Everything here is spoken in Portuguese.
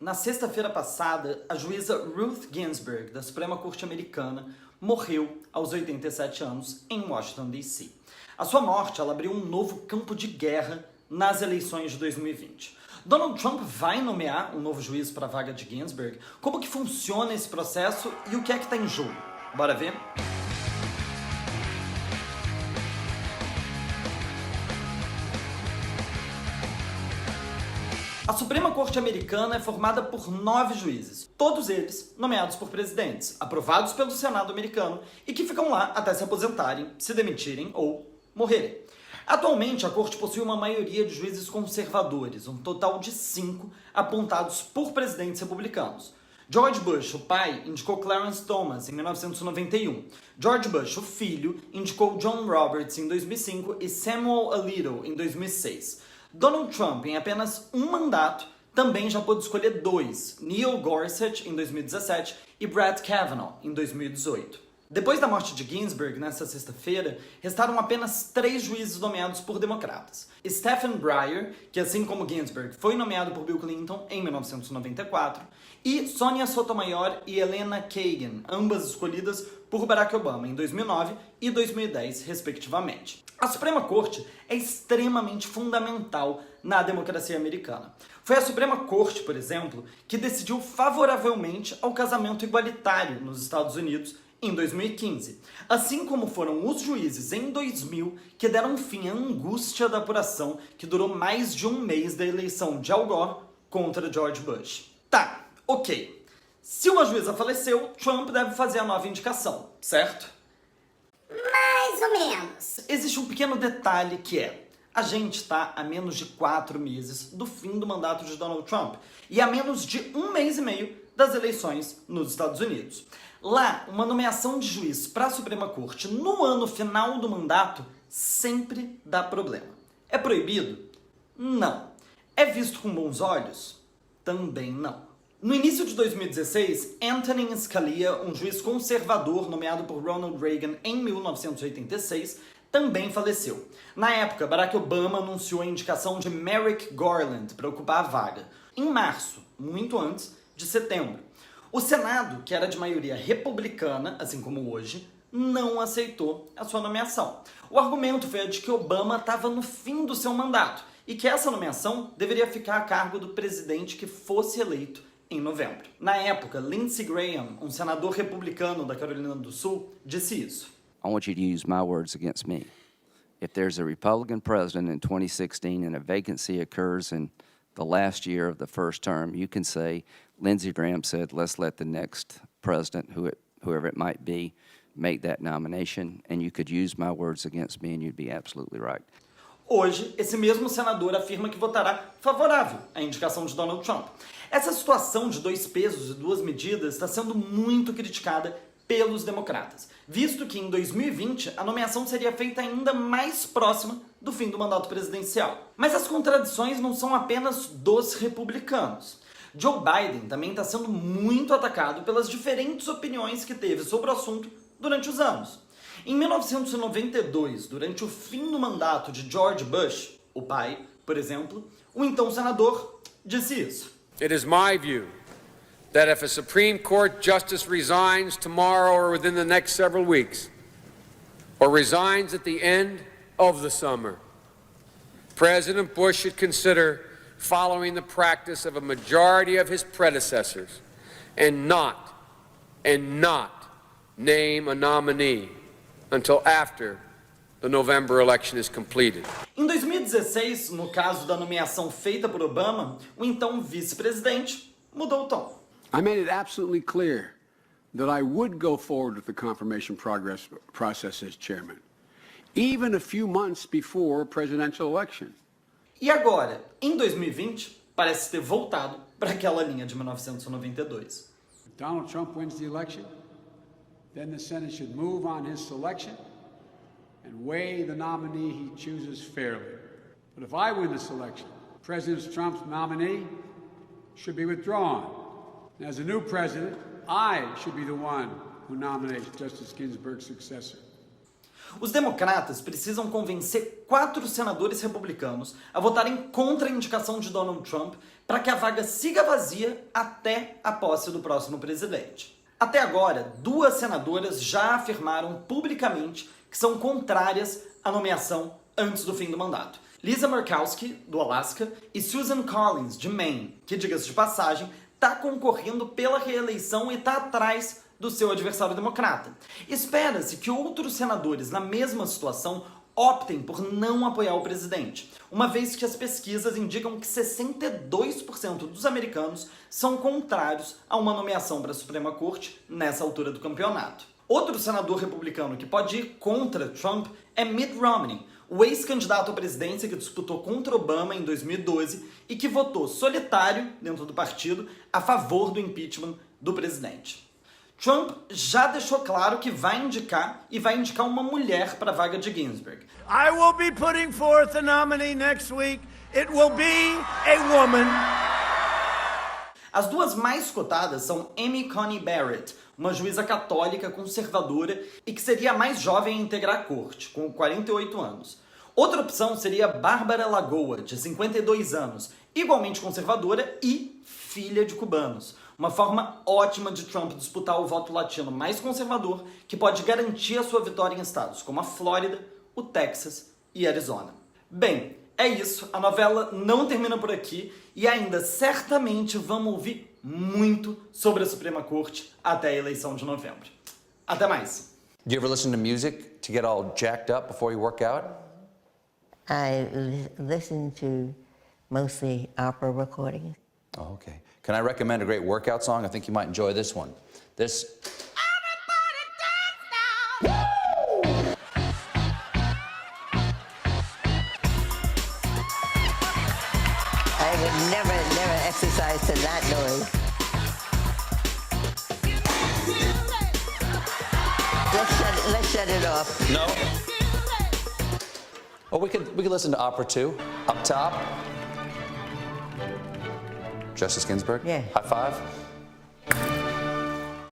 Na sexta-feira passada, a juíza Ruth Ginsburg, da Suprema Corte Americana, morreu aos 87 anos em Washington, D.C. A sua morte ela abriu um novo campo de guerra nas eleições de 2020. Donald Trump vai nomear um novo juiz para a vaga de Ginsburg? Como que funciona esse processo e o que é que está em jogo? Bora ver? A Suprema Corte Americana é formada por 9 juízes, todos eles nomeados por presidentes, aprovados pelo Senado americano e que ficam lá até se aposentarem, se demitirem ou morrerem. Atualmente, a Corte possui uma maioria de juízes conservadores, um total de 5 apontados por presidentes republicanos. George Bush, o pai, indicou Clarence Thomas em 1991. George Bush, o filho, indicou John Roberts em 2005 e Samuel Alito em 2006. Donald Trump, em apenas um mandato, também já pôde escolher 2, Neil Gorsuch em 2017 e Brett Kavanaugh em 2018. Depois da morte de Ginsburg, nesta sexta-feira, restaram apenas 3 juízes nomeados por democratas. Stephen Breyer, que assim como Ginsburg foi nomeado por Bill Clinton em 1994, e Sonia Sotomayor e Elena Kagan, ambas escolhidas por Barack Obama em 2009 e 2010, respectivamente. A Suprema Corte é extremamente fundamental na democracia americana. Foi a Suprema Corte, por exemplo, que decidiu favoravelmente ao casamento igualitário nos Estados Unidos em 2015, assim como foram os juízes em 2000 que deram fim à angústia da apuração que durou mais de um mês da eleição de Al Gore contra George Bush. Tá, ok. Se uma juíza faleceu, Trump deve fazer a nova indicação, certo? Mais ou menos. Existe um pequeno detalhe que é: a gente está a menos de 4 meses do fim do mandato de Donald Trump e a menos de um mês e meio das eleições nos Estados Unidos. Lá, uma nomeação de juiz para a Suprema Corte no ano final do mandato sempre dá problema. É proibido? Não. É visto com bons olhos? Também não. No início de 2016, Antonin Scalia, um juiz conservador nomeado por Ronald Reagan em 1986, também faleceu. Na época, Barack Obama anunciou a indicação de Merrick Garland para ocupar a vaga, em março, muito antes de setembro. O Senado, que era de maioria republicana, assim como hoje, não aceitou a sua nomeação. O argumento foi a de que Obama estava no fim do seu mandato e que essa nomeação deveria ficar a cargo do presidente que fosse eleito em novembro. Na época, Lindsey Graham, um senador republicano da Carolina do Sul, disse isso. I want you to use my words against me. If there's a Republican president in 2016 and a vacancy occurs in the last year of the first term, you can say, Lindsey Graham said, let's let the next president, whoever it might be, make that nomination, and you could use my words against me and you'd be absolutely right. Hoje, esse mesmo senador afirma que votará favorável à indicação de Donald Trump. Essa situação de 2 pesos e 2 medidas está sendo muito criticada pelos democratas, visto que em 2020 a nomeação seria feita ainda mais próxima do fim do mandato presidencial. Mas as contradições não são apenas dos republicanos. Joe Biden também está sendo muito atacado pelas diferentes opiniões que teve sobre o assunto durante os anos. Em 1992, durante o fim do mandato de George Bush, o pai, por exemplo, o então senador disse isso. It is my view that if a Supreme Court justice resigns tomorrow or within the next several weeks, or resigns at the end of the summer, President Bush should consider following the practice of a majority of his predecessors and not name a nominee until after the November election is completed. Em 2016, no caso da nomeação feita por Obama, o então vice-presidente mudou o tom. I made it absolutely clear that I would go forward with the confirmation process as chairman, even a few months before a presidential election. E agora, em 2020, parece ter voltado para aquela linha de 1992. If Donald Trump wins the election, then the Senate should move on his selection and weigh the nominee he chooses fairly. But if I win this election, President Trump's nominee should be withdrawn. And as a new president, I should be the one who nominates Justice Ginsburg's successor. Os democratas precisam convencer 4 senadores republicanos a votarem contra a indicação de Donald Trump para que a vaga siga vazia até a posse do próximo presidente. Até agora, 2 senadoras já afirmaram publicamente que são contrárias à nomeação antes do fim do mandato. Lisa Murkowski, do Alasca, e Susan Collins, de Maine, que, diga-se de passagem, está concorrendo pela reeleição e está atrás do seu adversário democrata. Espera-se que outros senadores na mesma situação optem por não apoiar o presidente, uma vez que as pesquisas indicam que 62% dos americanos são contrários a uma nomeação para a Suprema Corte nessa altura do campeonato. Outro senador republicano que pode ir contra Trump é Mitt Romney, o ex-candidato à presidência que disputou contra Obama em 2012 e que votou solitário dentro do partido a favor do impeachment do presidente. Trump já deixou claro que vai indicar uma mulher para a vaga de Ginsburg. I will be putting forth a nominee next week. It will be a woman. As 2 mais cotadas são Amy Coney Barrett, uma juíza católica conservadora e que seria a mais jovem a integrar a corte, com 48 anos. Outra opção seria Bárbara Lagoa, de 52 anos, igualmente conservadora e filha de cubanos. Uma forma ótima de Trump disputar o voto latino mais conservador, que pode garantir a sua vitória em estados como a Flórida, o Texas e Arizona. Bem, é isso. A novela não termina por aqui e ainda certamente vamos ouvir muito sobre a Suprema Corte até a eleição de novembro. Até mais! Do you ever listen to music to get all jacked up before you work out? I listen to mostly opera recordings. Oh, okay. Can I recommend a great workout song? I think you might enjoy this one. This. I would never exercise to that noise. Let's shut it off. No. Well, we could listen to opera too. Up top. Justice Ginsburg? Yeah. High five.